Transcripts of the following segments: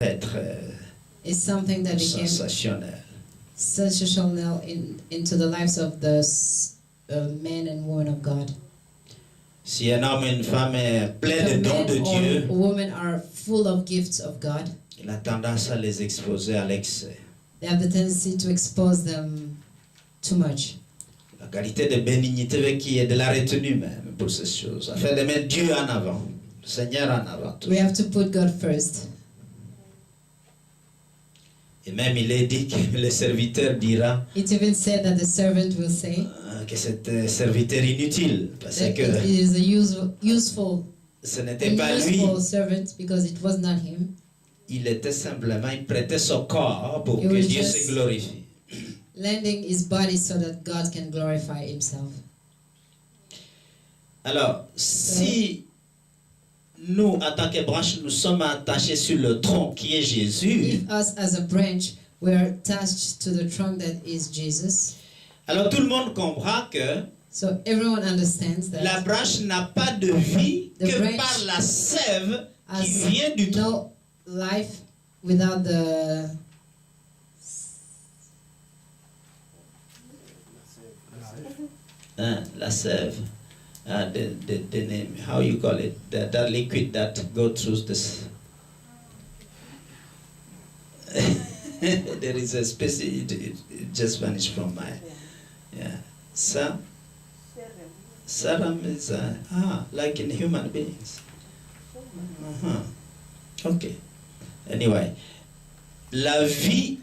être is something that became sensationnel. sensational into the lives of the men and women of God. Si un homme et une femme est plein de dons de Dieu, women are full of gifts of God, il a tendance à les exposer à l'excès. they have the tendency to expose them too much. La qualité de bénignité veut qu'il y ait de la retenue même pour ces choses. Afin de mettre Dieu en avant, le Seigneur en avant. We have to put God first. Et même il est dit que le serviteur dira It even said that the servant will say que c'est serviteur inutile parce that que it is a useful ce n'était pas lui. servant because it was not him. Il était simplement, il prêtait son corps pour It que was Dieu just se glorifie. lending his body so that God can glorify himself. Alors, si nous, en tant que branche, nous sommes attachés sur le tronc qui est Jésus, If us as a branch we are attached to the trunk that is Jesus, alors tout le monde comprend que so everyone understands that la branche n'a pas de vie The que branch par la sève has qui vient du tronc. no life without the La sève. The name, how you call it? That liquid that go through this. There is a specific, it just vanished from my, yeah. Serum is, like in human beings. Okay. Anyway, la vie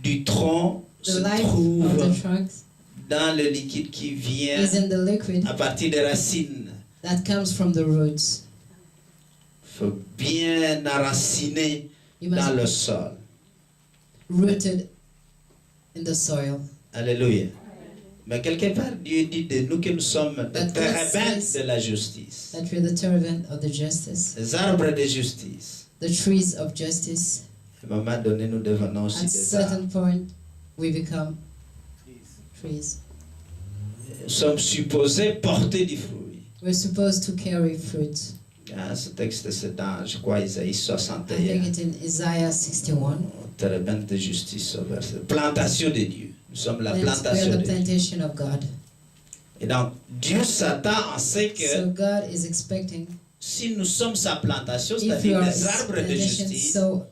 du tronc the se life trouve of the trunks dans le liquide qui vient is in the liquid à partir des racines. that comes from the roots. Il faut bien enraciner You dans le must sol. be rooted in the soil. Alléluia. Mais quelque part, Dieu dit de nous que nous sommes des But God térébintes says de la justice. That we're the terebinth of the justice, Les arbres de justice. the trees of justice. À un moment donné, nous devenons aussi At a des arbres. certain point, we become trees. Nous sommes supposés porter du fruit. We're supposed to carry fruit. Ce texte, c'est dans, je crois, Isaïe I think 61. it's in Isaiah 61. Térébintes de justice au verset. Plantation de Dieu. Nous sommes la We plantation are de the Dieu. plantation of God. Et donc, Dieu s'attend à ce que So God is expecting, si nous sommes sa plantation, if we c'est-à-dire are des arbres de plantation, justice, so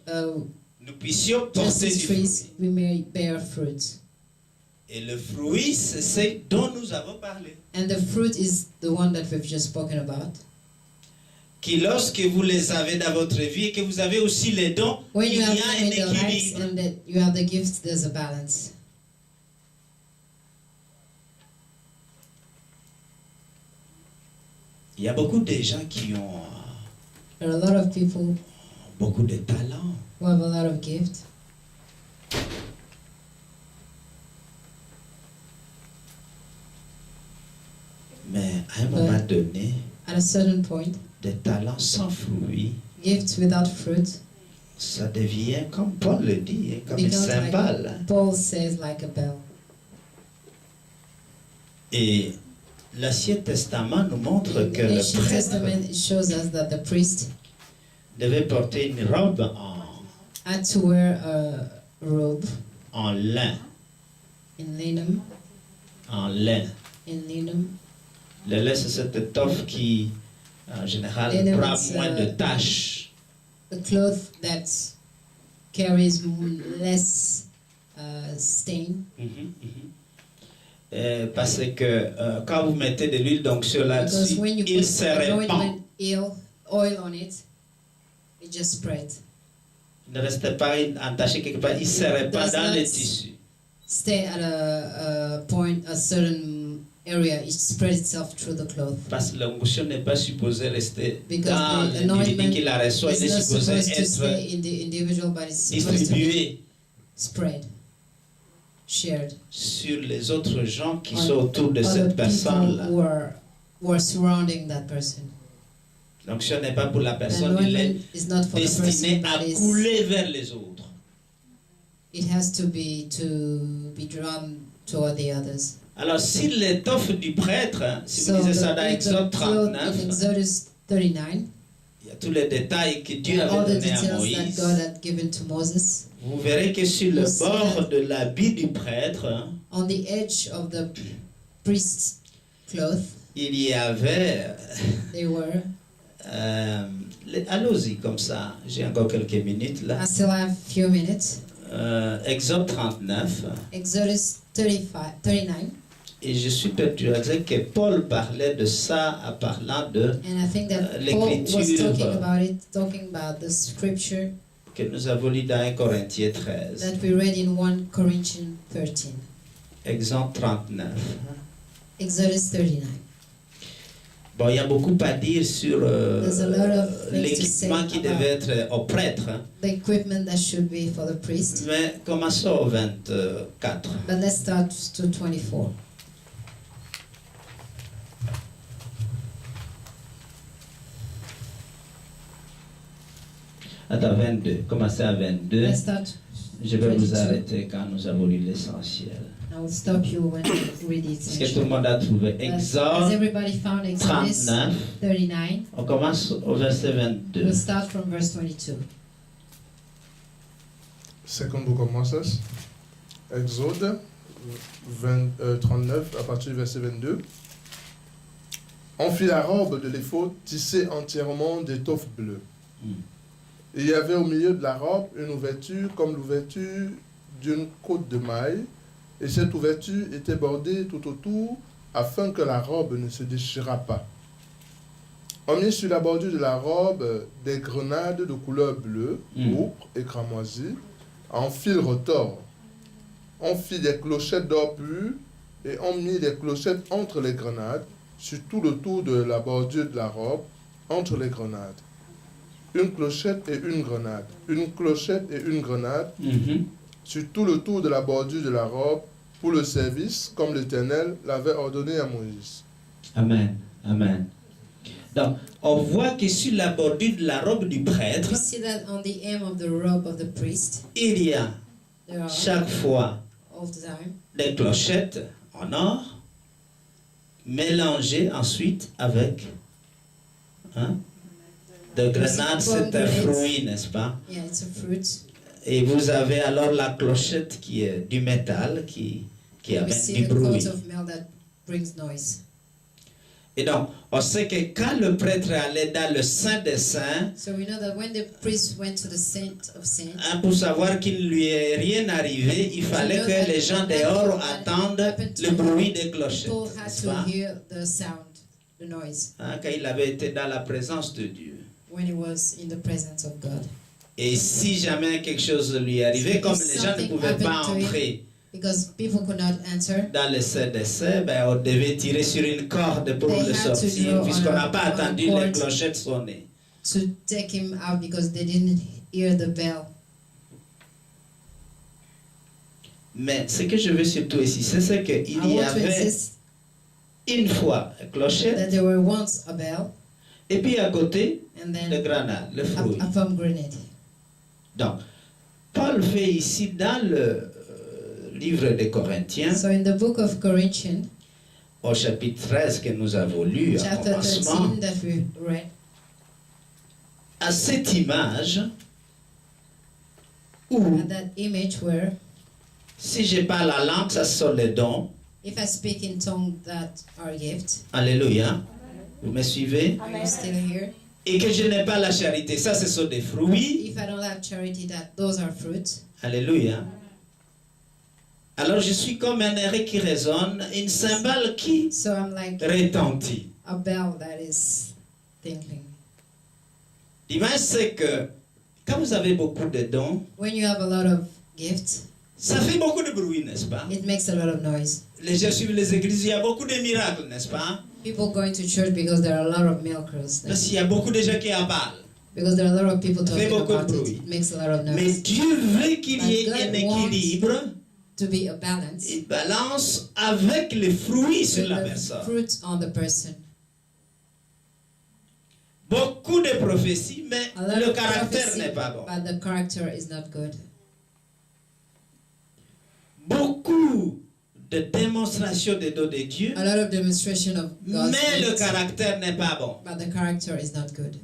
nous puissions porter justice du trees, fruit. we may bear fruit. Et le fruit, c'est ce dont nous avons parlé. And the fruit is the one that we've just spoken about. Qui lorsque vous les avez dans votre vie et que vous avez aussi les dons, When il you y have a them un in your lives équilibre. and that you have the gifts, there's a balance. Il y a beaucoup de gens qui ont There are a lot of people beaucoup de talent. who have a lot of gifts. Mais à un moment donné, At a certain point, des talents sans fruit, gifts without fruit ça devient, comme Paul le dit, comme une becomes like cymbale. Paul says, like a bell. Et l'Ancien Testament nous montre In que the le Ancient prêtre Testament, it shows us that the priest devait porter une robe had to wear a robe en lin. in linen. En lin. In linen. Le lin, c'est cette étoffe qui, en général, Linen prend is, moins de taches. A cloth that carries less stain. Parce que quand vous mettez de l'huile d'onction Because là-dessus, when you il put se répand. anointment oil on it, it just spreads. Il ne reste pas entaché quelque part, il se répand Does dans not le tissu. Stay at a point, a certain area, it spreads itself through the cloth. Parce que l'onction n'est pas supposée rester Because dans the l'individu anointment qui la reçoit, il is est not supposé supposed to être stay in the individual, but it's supposed to be distribué spread, shared. sur les autres gens qui on sont autour de other cette people personne-là. who are surrounding that person. L'onction n'est pas pour la The personne, il est anointment is not for the destiné person, à but couler vers les autres. it has to be drawn toward the others. Alors, si l'étoffe du prêtre, si So vous lisez ça dans the Exode cloth in 39, Exodus 39, il y a tous les détails que Dieu and all avait the donnés à details that Moïse. God had given to Moses. Vous verrez que sur le You'll see bord that. de l'habit du prêtre, hein, On the edge of the priest's cloth, il y avait... they were. Allons-y comme ça, j'ai encore quelques minutes là. I still have a few minutes. Exode 39. Exodus 39. Et je suis persuadé que Paul parlait de ça en parlant de And I think that Paul was l'écriture talking about the scripture que nous avons lu dans 1 Corinthiens 13. that we read in 1 Corinthians 13. Exode 39. Exodus 39. Bon, il y a beaucoup à dire sur There's a lot of things to l'équipement say qui about devait être au prêtre. Hein. the equipment that should be for the priest. Mais commençons au 24. But let's start to 24. Attends, 22. Commencez à 22. Let's start. Je vais vous 22. arrêter quand nous avons lu l'essentiel. I will stop you when you read it. Est-ce que tout le monde a trouvé Has Exode everybody found Exodus 39? 39? On commence au verset 22. We'll start from verse 22. Second Book of Moses, Exode 39, à partir du verset 22. On fit la robe de l'éphod tissée entièrement d'étoffe bleue. Et il y avait au milieu de la robe une ouverture comme l'ouverture d'une côte de maille, et cette ouverture était bordée tout autour afin que la robe ne se déchirât pas. On mit sur la bordure de la robe des grenades de couleur bleue, pourpre et cramoisie, en fil retors. On fit des clochettes d'or pur et on mit des clochettes entre les grenades, sur tout le tour de la bordure de la robe, entre les grenades. Une clochette et une grenade. Une clochette et une grenade sur tout le tour de la bordure de la robe pour le service, comme l'Éternel l'avait ordonné à Moïse. Amen. Amen. Donc, on voit que sur la bordure de la robe du prêtre, We see that on the hem of the robe of the priest, il y a there are chaque fois all the time des clochettes en or, mélangées ensuite avec de grenades, c'est un fruit, n'est-ce pas? yeah, it's a fruit. Et vous avez alors la clochette qui est du métal, qui We amène see du the bruit. coat of mail that brings noise. Et donc, on sait que quand le prêtre allait dans le Saint des Saints, So we know that when the priest went to the Saint of Saints, pour savoir qu'il ne lui est rien arrivé, il fallait que les gens dehors attendent le bruit des clochettes. people had N'est-ce to pas? hear the sound, the noise, Quand il avait été dans la présence de Dieu. when he was in the presence of God. Et si jamais quelque chose lui arrivait, comme les gens ne pouvaient pas entrer Because people could not enter, dans le Saint des Saints, ben, on devait tirer sur une corde pour They le had to sortir, draw puisqu'on n'a on pas a attendu les cord. clochettes sonner. to take him out because they didn't hear the bell. Mais ce que je veux surtout ici, c'est qu'il I y want to avait insist une fois une clochette, that there were once a bell et puis à côté, and le then grenade, le fruit. a pomegranate. Donc, Paul fait ici dans le livre des Corinthiens, So in the book of Corinthians, au chapitre 13 que nous avons lu à chapter commencement, 13 that we read, à cette image où, at that image where si je parle la langue, ça sont les dons. if I speak in tongue that are gift, Alléluia. Vous me suivez? are you still here? Et que je n'ai pas la charité, ça ce sont des fruits. If I don't have charity, that those are fruits. Alléluia. Alors je suis comme un air qui résonne, une cymbale qui So I'm like retentit. a bell that is tinkling. L'image c'est que quand vous avez beaucoup de dons, When you have a lot of gifts, ça fait beaucoup de bruit, n'est-ce pas? it makes a lot of noise. Les gens suivent les églises, il y a beaucoup de miracles, n'est-ce pas? People going to church because there are a lot of miracles. Parce qu'il y a beaucoup de gens qui en parlent. Because there are a lot of people talking beaucoup de about it. bruit. It makes a lot of Mais noise. Dieu veut qu'il y ait But un God wants équilibre, To be a balance une balance avec les fruits sur with la the personne. fruit on the person. Beaucoup de prophéties, mais A lot le of caractère prophecy, n'est pas bon. but the character is not good. Beaucoup de démonstrations des dons de Dieu, A lot of demonstration of God's mais le gifts, caractère n'est pas bon. but the character is not good.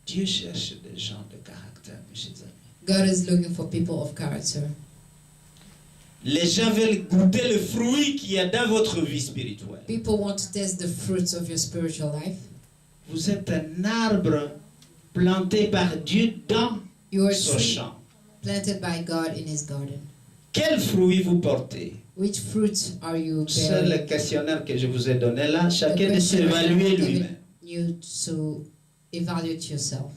Dieu cherche des gens de caractère, mes chers amis. God is looking for people of character. Les gens veulent goûter le fruit qu'il y a dans votre vie spirituelle. People want to taste the fruits of your spiritual life. Vous êtes un arbre planté par Dieu dans You are a son tree champ. planted by God in His garden. Quel fruit vous portez? Which fruit are you C'est le bearing? questionnaire que je vous ai donné là. The Chacun de question that s'évaluer I've given lui-même. you to evaluate yourself.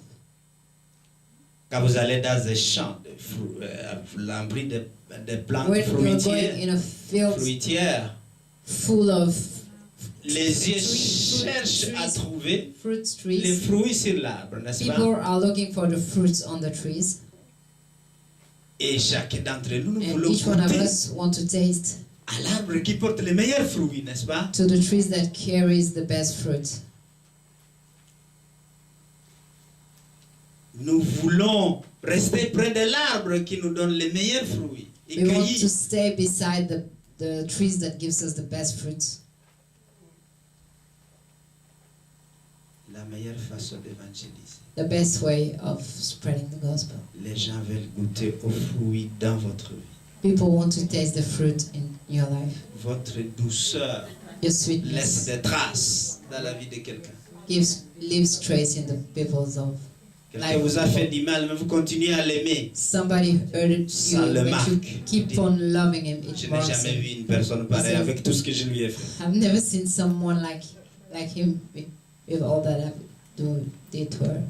Quand vous allez dans un champ de l'abri de plantes When you're going fruitières, in a field full of les yeux trees, cherchent à trouver fruit les trees, fruits sur l'arbre, n'est-ce pas? people are looking for the fruits on the trees, Et chacun d'entre nous, nous and voulons each one of goûter us want to taste à l'arbre qui porte les meilleurs fruits, n'est-ce pas? to the trees that carries the best fruit. Nous voulons rester près de l'arbre qui nous donne les meilleurs fruits et We want to cueillir. stay beside the trees that gives us the best fruits. La meilleure façon d'évangéliser. The best way of spreading the gospel. Les gens veulent goûter aux fruits dans votre vie. People want to taste the fruit in your life. Votre douceur Your laisse sweetness des traces dans la vie de quelqu'un. leaves trace in the people's of Quelqu'un vous a fait du mal, mais vous continuez à l'aimer. somebody hurted you, Ça le but you marque. keep on loving him. It Je n'ai marks jamais him. vu une personne pareille avec tout ce que je lui ai fait. I've never seen someone like him with all that I've did to her.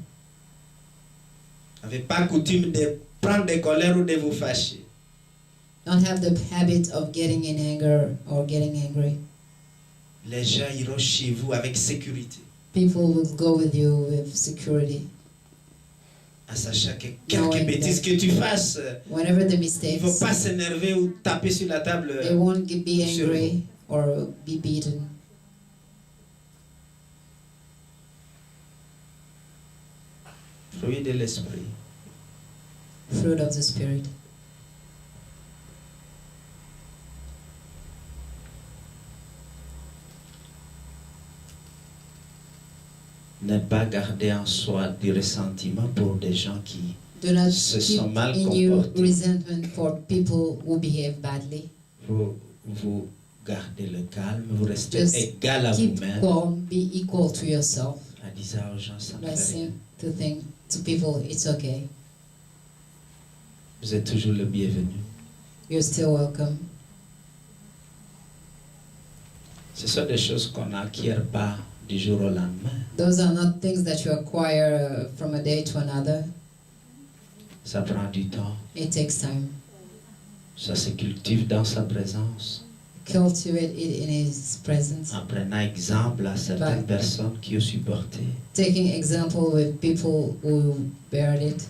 Vous n'avez pas coutume de prendre des colères ou de vous fâcher. Don't have the habit of getting in anger or getting angry. Les gens iront chez vous avec sécurité, People will go with you with security. en sachant que quelque Knowing bêtise that que tu fasses, whenever the il ne mistakes, faut pas s'énerver ou taper sur la table. they won't be sur angry or be beaten. Fruit de l'esprit. Fruit of the Spirit. Ne pas garder en soi du ressentiment pour des gens qui Do not se keep sont mal in you comportés. resentment for people who behave badly. Vous gardez le calme, vous restez Just égal à Keep vous-même, calm, be equal to yourself. en disant aux gens ça ne By fait rien. saying to people, it's okay. Vous êtes toujours le bienvenu. You're still welcome. Ce sont des choses qu'on n'acquiert pas du jour au lendemain. Those are not things that you acquire from a day to another. Ça prend du temps. It takes time. Ça se cultive dans sa présence. Cultivate it in His presence. En prenant exemple à certaines Bye. personnes qui ont supporté. Taking example with people who bared it.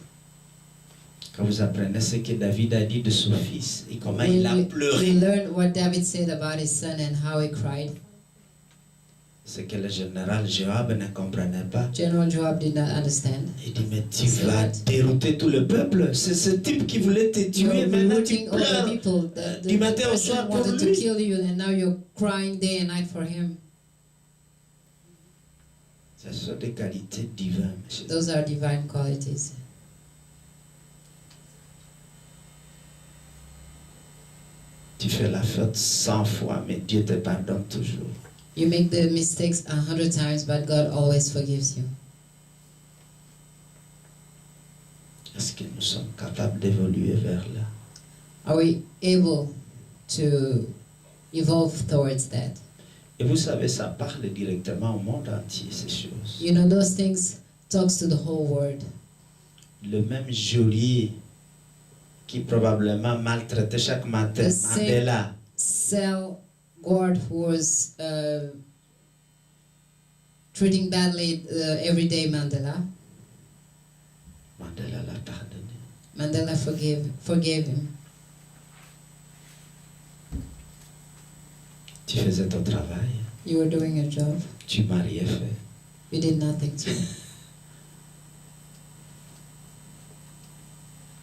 Quand vous apprenez ce que David a dit de son fils et comment When il a we pleuré, learn what David said about his son and how he cried. ce que le général Joab ne comprenait pas. General Joab did not understand. Il dit, mais tu C'est vas vrai. dérouter tout le peuple. C'est ce type qui voulait te tuer. You're Maintenant tu rooting all the pleures. people. Du matin au soir person pour wanted to lui. kill you, and now you're crying day and night for him. Ce sont des qualités divines. monsieur. Those are divine qualities. Tu fais la faute 100 fois, mais Dieu te pardonne toujours. You make the mistakes 100 times, but God always forgives you. Est-ce que nous sommes capables d'évoluer vers là? Are we able to evolve towards that? Et vous savez, ça parle directement au monde entier, ces choses. You know, those things talks to the whole world. Le même geôlier qui probablement maltraitait chaque matin The same- Mandela. Cell guard who was treating badly everyday Mandela. Mandela l'a pardonné. Mandela forgave him. Tu faisais ton travail. You were doing your job. Tu m'as rien fait. You did nothing to him.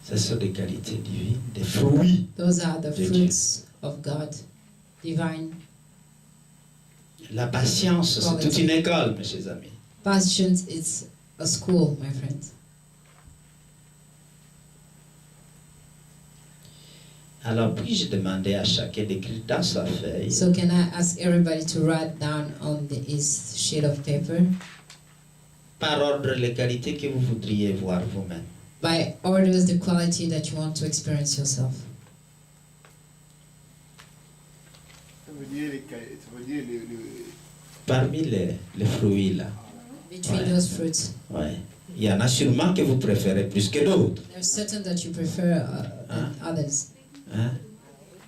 Ce sont des qualités divines, des fruits. Those are the De fruits of God. Divine La patience, c'est toute une école, mes chers amis. patience is a school, my friend. Alors, puis-je demander à chacun d'écrire dans sa feuille So can I ask everybody to write down on his sheet of paper, par ordre les qualités que vous voudriez voir vous-même? by orders, the quality that you want to experience yourself? Ça veut dire Parmi les fruits là, Between Ouais. those fruits, ouais. Il y en a sûrement que vous préférez plus que d'autres. there's certain that you prefer than others. Hein?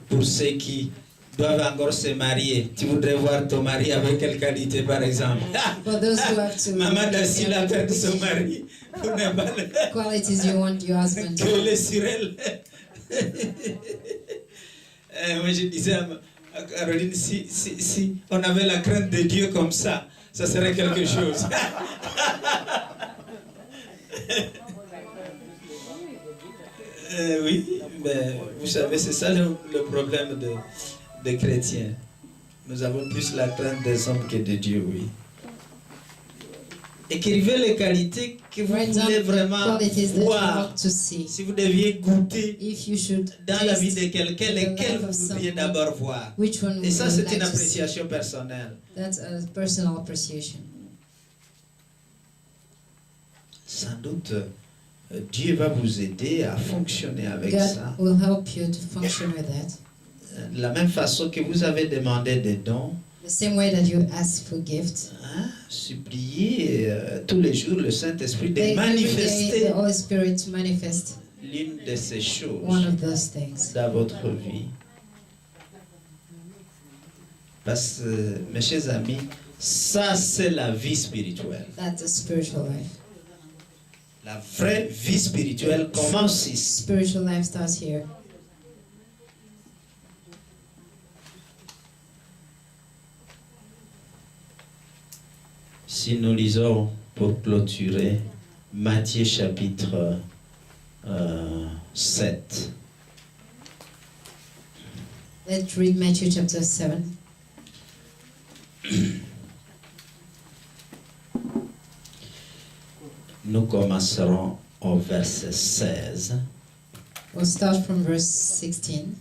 Pour ceux qui doivent encore se marier, tu voudrais voir ton mari avec quelle qualité par exemple? For those who have to Maman Dassi a perdu son mari. Vous n'avez pas le... qualities you want your husband to que have. les sur elle. Moi je disais à Caroline, si on avait la crainte de Dieu comme ça serait quelque chose. Oui, mais vous savez, c'est ça le problème des chrétiens. Nous avons plus la crainte des hommes que de Dieu, oui. Écrivez les qualités que vous Write down voulez the vraiment qualities that you voir. want to see. Si vous deviez goûter If you should dans la vie taste de quelqu'un, the lesquels life vous of voudriez someone, d'abord voir. which one Et ça, would you c'est une like to see? appréciation personnelle. That's a personal appreciation. Sans doute, Dieu va vous aider à fonctionner avec God ça. will help you to function with that. De la même façon que vous avez demandé des dons, The same way that you ask for gifts. hein, suppliez tous les jours le Saint-Esprit de Every day manifester the Holy Spirit to manifest l'une de ces one choses of those things. dans votre vie. Parce que, mes chers amis, ça c'est la vie spirituelle. That's a spiritual life. La vraie vie spirituelle commence ici. Spiritual life starts here. Si nous lisons pour clôturer Matthieu chapitre 7. Let's read Matthew chapter 7. Nous commencerons au verset 16. We'll start from verse 16.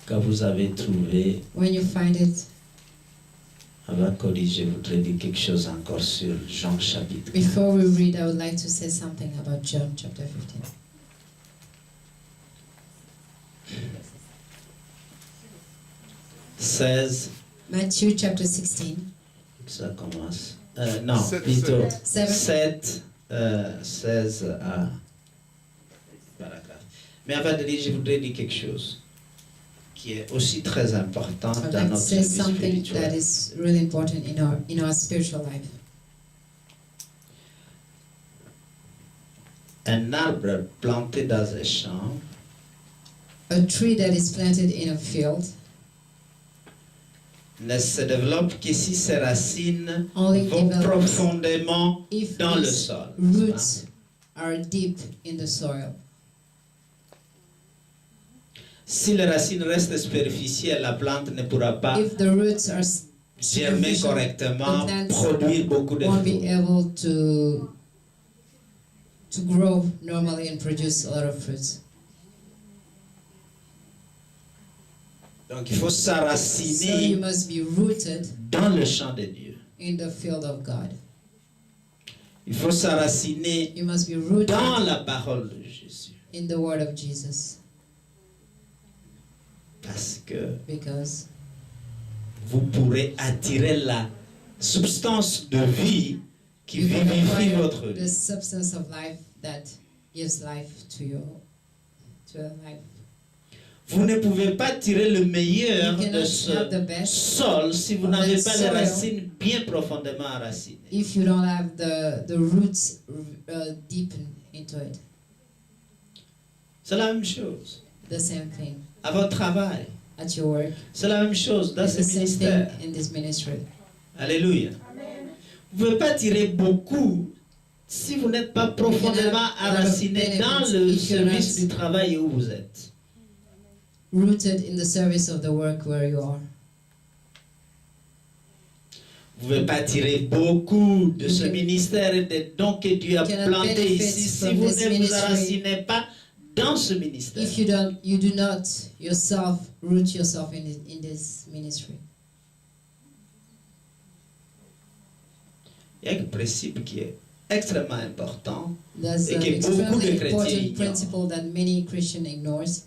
Quand vous avez trouvé, When you find it, avant que je voudrais dire quelque chose encore sur Jean chapitre 15. before we read, I would like to say something about John chapter 15. Matthew chapter 16. Ça commence. Non, Sept, plutôt 7. 7, 16 à paragraphe. Mais avant de lire, je voudrais dire quelque chose qui est aussi très important I'd dans like to notre say vie something that spirituelle. is really important in our spiritual life. Un arbre planté dans un champ A tree that is planted in a field ne se développe que si ses racines only vont develops profondément if dans le its sol. roots are deep in the soil. Si les racines restent superficielles, la plante ne pourra pas If the roots are germer superficial, correctement, the plants produire beaucoup de won't be fruits. able to grow normally and produce a lot of fruits. Donc il faut So you s'enraciner must be rooted dans le champ de Dieu. in the field of God. Il faut s'enraciner You must be rooted dans la parole de Jésus. in the word of Jesus, Parce que because vous pourrez attirer la substance de vie qui you can vivifie acquire votre the vie. substance of life that gives life to your life. Vous ne pouvez pas tirer le meilleur You de cannot ce have the best sol si vous of n'avez that pas les soil racines bien profondément enracinées. if you don't have the roots deep into it. C'est la même chose The same thing à votre travail. at your work. C'est la même chose dans It's ce the same ministère. thing in this ministry. Alléluia. Vous ne pouvez pas tirer beaucoup si vous n'êtes pas profondément enraciné dans le service du travail où vous êtes. Rooted in the service of the work where you are. Vous ne pouvez pas tirer beaucoup de ce ministère et des dons que Dieu a cannot plantés benefit ici si from vous this ne vous ministry. enracinez pas dans ce ministère. If you do not yourself root yourself in this ministry. Il y a un principe qui est extrêmement important. There's Et an que beaucoup de extremely chrétiens important ignorent. principle that many Christians ignores.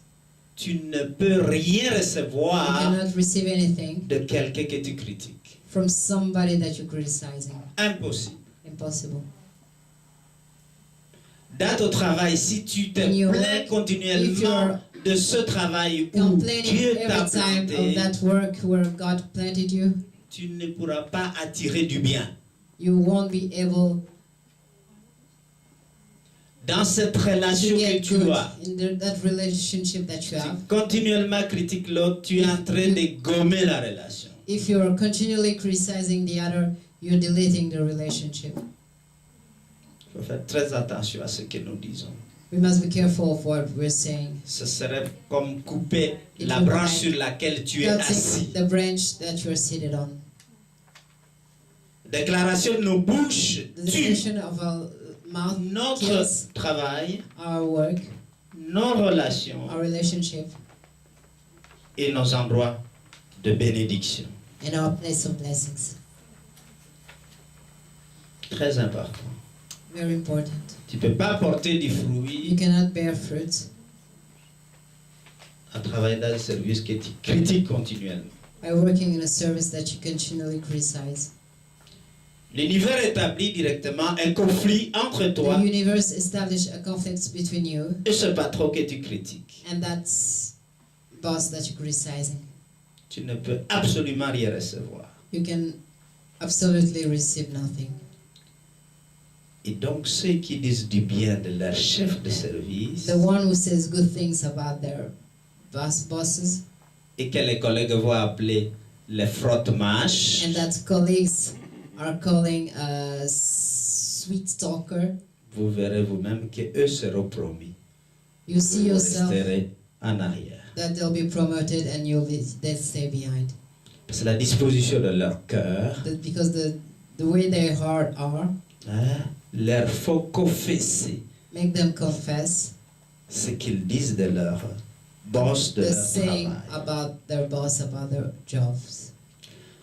Tu ne peux rien You recevoir cannot receive anything de quelqu'un que tu critiques. from somebody that you're criticizing. Impossible. Impossible. Dans ton travail, si tu te In your plains work, if continuellement you're de ce travail où Complaining Dieu t'a every time planté, of that work where God planted you, tu ne pourras pas attirer du bien. you won't be able Dans cette to relation que get tu good as, in that relationship that you tu have. continuellement critiques l'autre, tu es en train de gommer la relation. If you're continually criticizing the other, you're deleting the relationship. Il faut faire très attention à ce que nous disons. We must be careful of what we're saying. Ce serait comme couper It la will be branche like sur laquelle tu es assis. Cutting the branch that you're seated on. Déclaration de nos bouches The tue declaration of our mouth notre kills travail, our work, nos relations our relationship, et nos endroits de bénédiction. and our place of blessings. Très important. Very important. Tu ne peux pas porter du You fruit cannot bear fruit en travaillant dans un service que tu critiques continuellement. by working in a service that you continually criticize. L'univers établit directement un conflit entre toi The universe established a conflict between you et ce patron que tu critiques. and that boss that you're criticizing. Tu ne peux absolument rien recevoir. You can absolutely receive nothing. Et donc ceux qui disent du bien de leur chef de service The one who says good things about their bosses et que les collègues vont appeler les frotte-mâches, and that colleagues are calling a sweet talker, vous verrez vous-même qu'eux seront promis. you see Vous yourself resterez en arrière. that they'll be promoted and they'll stay behind. C'est la disposition de leur cœur. Because the way their heart are, Leur faut confesser make them confess ce qu'ils disent de leur boss, de the leur saying travail. about their boss, about their jobs.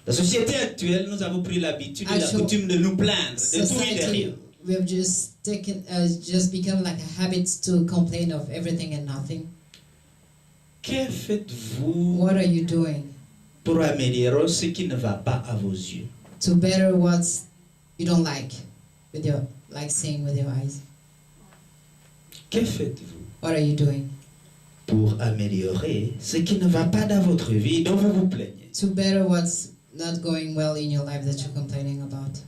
La société actuelle, nous avons pris l'habitude et la Actual coutume de nous plaindre de tout et de rien. Society, we have just become like a habit to complain of everything and nothing. Que faites-vous What are you doing pour améliorer ce qui ne va pas à vos yeux? to better what you don't like with your seeing with your eyes? Que faites-vous What are you doing pour améliorer ce qui ne va pas dans votre vie dont vous vous plaignez? to better what's not going well in your life that you're complaining about?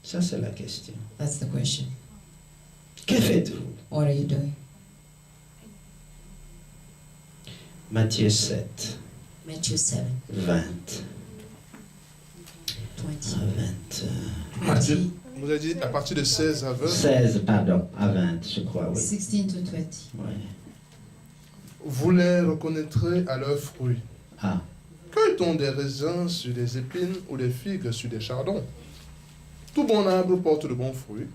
Ça, c'est la question. That's the question. Que faites-vous? What are you doing? Matthieu 7, Matthew 7, 20 20. à 20. Matthieu, vous avez dit à partir de 16 à 20. 16, pardon, à 20, je crois, oui. 16 to 20. Ouais. Vous les reconnaîtrez à leurs fruits. Ah, Cueille-t-on des raisins sur des épines ou des figues sur des chardons? Tout bon arbre porte de bons fruits,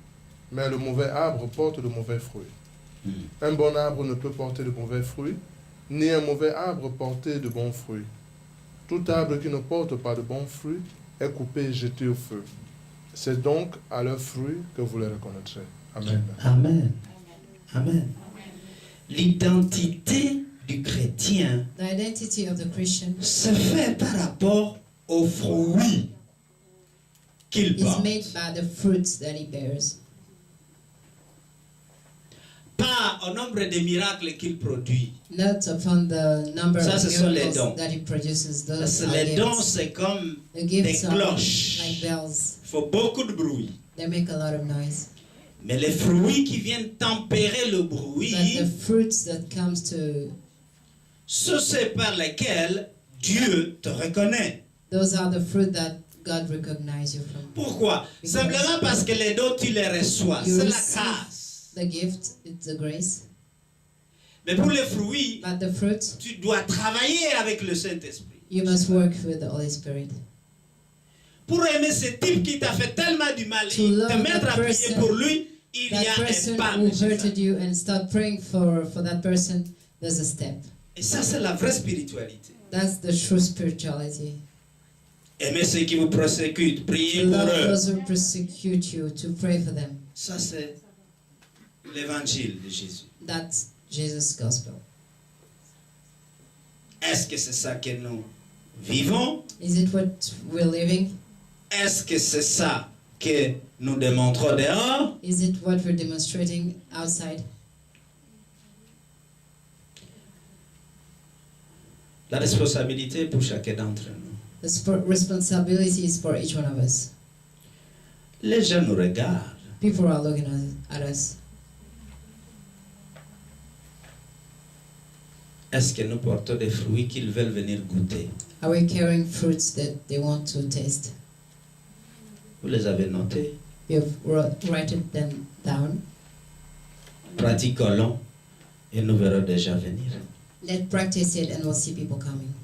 mais le mauvais arbre porte de mauvais fruits. Un bon arbre ne peut porter de mauvais fruits, ni un mauvais arbre porter de bons fruits. Tout arbre qui ne porte pas de bons fruits est coupé et jeté au feu. C'est donc à leurs fruits que vous les reconnaîtrez. Amen. Amen. Amen. L'identité du chrétien The identity of the Christian se fait par rapport aux fruits qu'il is porte. made by the fruits that he bears, Pas au nombre de miracles qu'il produit. not upon the number Ça, of ce sont les miracles dons. that he produces. Those Parce que are les dons, gifts. c'est comme The gifts des are cloches. like bells. Il faut beaucoup de bruit. They make a lot of noise. Mais les fruits qui viennent tempérer le bruit, But the fruits that comes to, ce c'est par lesquels Dieu te reconnaît. those are the fruit that God recognizes you from. Pourquoi? Simplement parce que les dons, tu les reçois. You C'est la receive grâce. the gift, it's the grace. Mais pour les fruits, But the fruit, tu dois travailler avec le Saint-Esprit. you must work with the Holy Spirit. pour aimer ce type qui t'a fait tellement du mal To et love te mettre that à prier person, pour lui, il y that a person un pas. who monsieur hurted frère. you and start praying for that person, there's a step. Et ça, c'est la vraie spiritualité. That's the true spirituality. Aimer ceux qui vous persécutent, prier To pour love eux. those who persecute you, to pray for them. Ça, c'est l'évangile de Jésus. That's Jesus' gospel. Est-ce que c'est ça que nous vivons? Is it what we're living? Est-ce que c'est ça que nous démontrons dehors? Is it what we're demonstrating outside? La responsabilité est pour chacun d'entre nous. The responsibility is for each one of us. Les gens nous regardent. People are looking at us. Est-ce que nous portons des fruits qu'ils veulent venir goûter? Are we carrying fruits that they want to taste? Vous les avez notés? You've written them down. Pratiquons-le et nous verrons déjà venir. Let's practice it and we'll see people coming.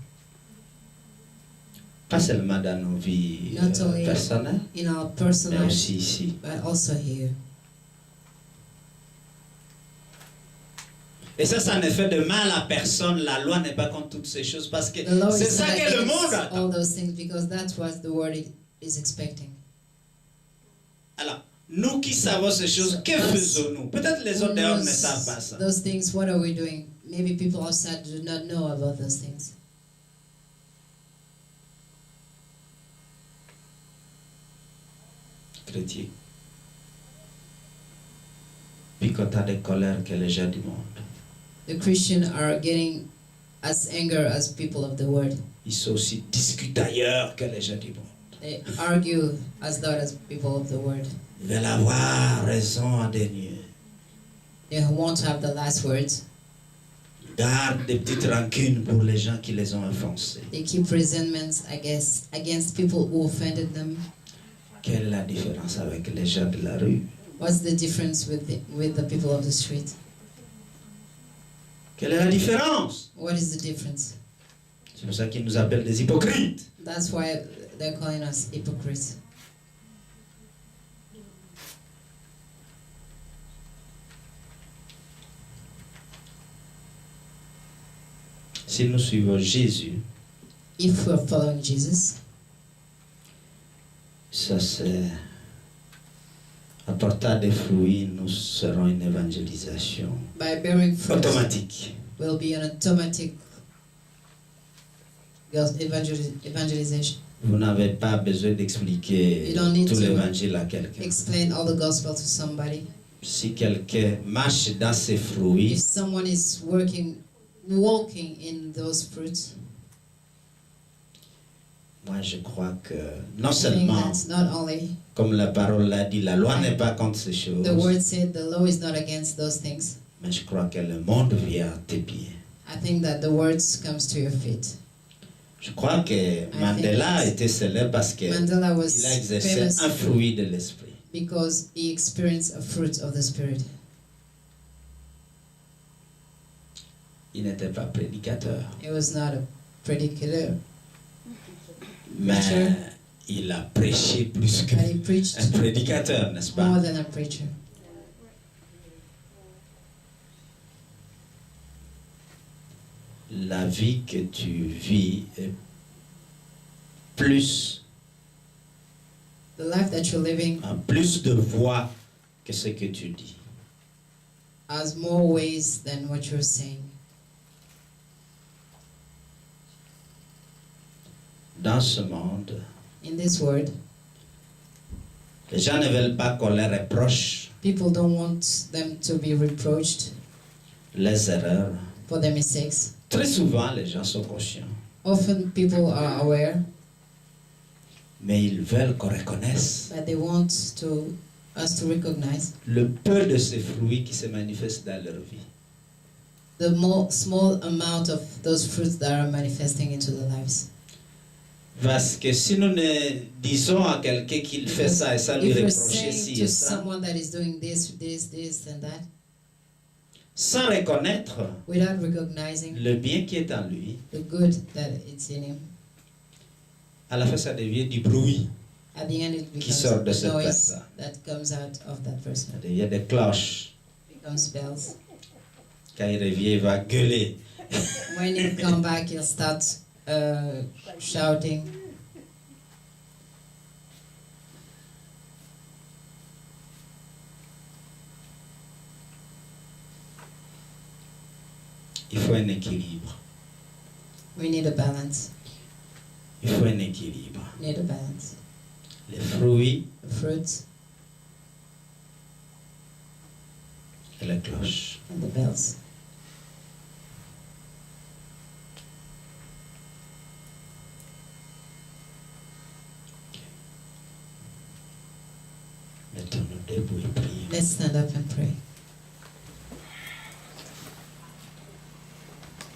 Pas seulement dans nos vies Not only personnelles, in our mais personal lives, aussi ici. but also here. Et ça ne fait de mal à personne. La loi n'est pas contre toutes ces choses parce que The law c'est is ça not que le monde against attend. all those things because that's what the world is expecting. Alors, nous qui savons ces choses, que faisons-nous? Peut-être les autres Who dehors ne knows savent pas ça. those things? What are we doing? Maybe people outside do not know about those things. Chrétien. Puis quand tu as des colères que les gens du monde, The Christians are getting as anger as people of the world. ils sont aussi discutailleurs que les gens du monde. They argue as loud as people of the world. Ils veulent avoir raison à dernier. They want to have the last words. Ils gardent des petites rancunes pour les gens qui les ont offensés. They keep resentments, I guess, against people who offended them. Quelle est la différence avec les gens de la rue? What's the difference with the people of the street? Quelle est la différence? What is the difference? C'est pour ça qu'ils nous appellent des hypocrites. That's why they're calling us hypocrites. Si nous suivons Jésus, If we're following Jesus, ça c'est apportant des fruits, nous serons une évangélisation by bearing fruit, automatique. will be an automatic evangelization. Vous n'avez pas besoin d'expliquer You don't need tout to l'évangile à quelqu'un. Explain all the gospel to somebody. Si quelqu'un marche dans ses fruits, If someone is walking in those fruits, moi je crois que non I think seulement, that's not only comme la parole l'a dit, la loi n'est pas contre ces choses, the word said the law is not against those things. mais je crois que le monde vient à tes pieds. I think that the words comes to your feet. Je crois que Mandela a été célèbre parce qu'il Mandela was a exercé famous un fruit de l'esprit. because he experienced a fruit of the Spirit. Il n'était pas prédicateur, He was not a predicator, mais Preacher. il a prêché plus but he preached qu'un prédicateur, n'est-ce more pas? than a preacher. La vie que tu vis est plus, The life that you're living a plus de voix que ce que tu dis. has more ways than what you're saying. Dans ce monde, In this world, les gens ne veulent pas qu'on les reproche people don't want them to be reproached les erreurs. for their mistakes. Très souvent, les gens sont conscients, Often people are aware, mais ils veulent qu'on reconnaisse but they want us to recognize le peu de ces fruits qui se manifestent dans leur vie. the small amount of those fruits that are manifesting into their lives. Parce que si nous ne disons à quelqu'un qu'il fait ça et ça, lui If we're reprocher saying ci to et ça, someone that is doing this, and that, sans reconnaître without recognizing le bien qui est en lui, the good that it's in him, à la fin ça devient du bruit. At the end, it qui becomes sort de a cette noise personne. that comes out of that person. Il y a des cloches. Becomes bells. Quand il revient, il va gueuler. When you come back, you'll start shouting. Il faut un équilibre. We need a balance. Il faut un équilibre. Need a balance. Les fruits The fruits et les cloches. and the bells. Mettons-nous debout et prions. Let's stand up and pray.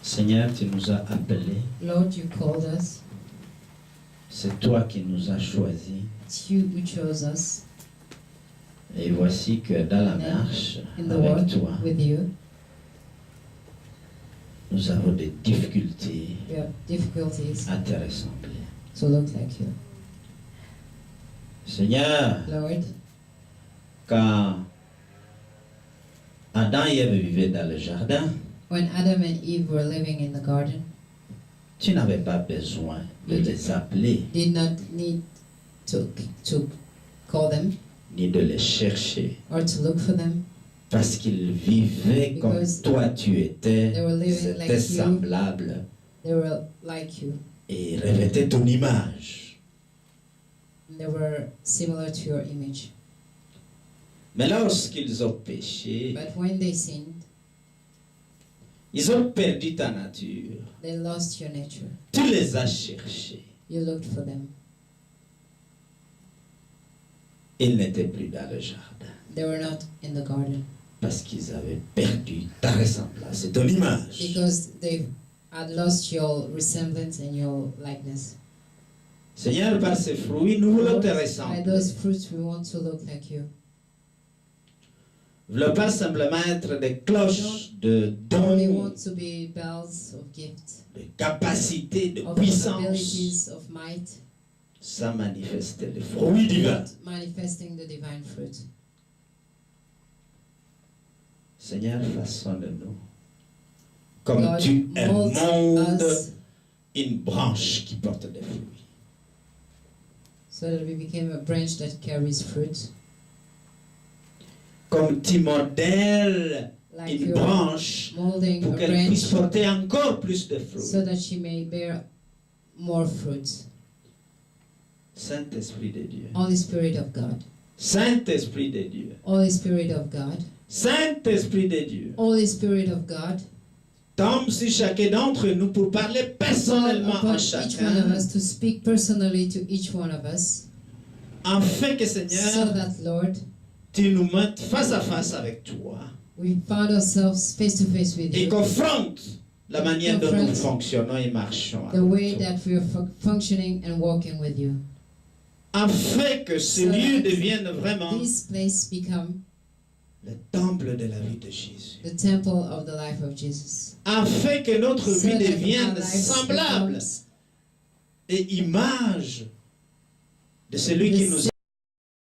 Seigneur, tu nous as appelés. Lord, you called us. C'est toi qui nous as choisis. It's you who chose us Et voici que dans la Amen. marche in the avec world toi, with you. nous avons des difficultés We have difficulties à te ressembler. to look like you. Seigneur, Lord, quand Adam et Ève vivaient dans le jardin, when Adam and Eve were living in the garden, tu n'avais pas besoin de les appeler did not need to call them ni de les chercher or to look for them. parce qu'ils vivaient comme Because toi tu étais, they were living c'était like you. semblable They were like you. et revêtaient ton image. They were similar to your image. Mais lorsqu'ils ont péché, But when they sinned, ils ont perdu ta nature. they lost your nature. Tu les as cherchés. You looked for them. Ils n'étaient plus dans le jardin They were not in the garden parce qu'ils avaient perdu ta ressemblance et ton image. because they had lost your resemblance and your likeness. Seigneur, par ces fruits, nous voulons Lord, te by ressembler. those fruits, we want to look like you. Nous ne voulons pas simplement être des cloches de We dons, want to be bells of gifts, de capacités, de of puissance, abilities, of might, sans manifester les fruits divins. not manifesting the divine fruit. Seigneur, façonne-nous comme God, tu mold mondes us une branche qui porte des fruits. so that we became a branch that carries fruit. Comme tu modèles Like une you're branche molding pour a qu'elle puisse branch porter encore plus de fruits. so that she may bear more fruit. Saint-Esprit de Dieu. Holy Spirit of God. Saint-Esprit de Dieu. Holy Spirit of God. Saint-Esprit de Dieu. Holy Spirit of God. Tombe sur chacun d'entre nous pour parler Fall personnellement upon à each one of chacun, us to speak personally to each one of us, afin que so Seigneur, that, Lord, tu nous mettes face à face avec toi we found ourselves face to face with et you, confronte la manière dont nous Confronte fonctionnons et marchons. the way that we are functioning and walking with you. Afin que ce So lieu that devienne vraiment This place become le temple de la vie de Jésus. the temple of the life of Jesus. Afin que notre So vie that our devienne lives semblable becomes et image de celui qui nous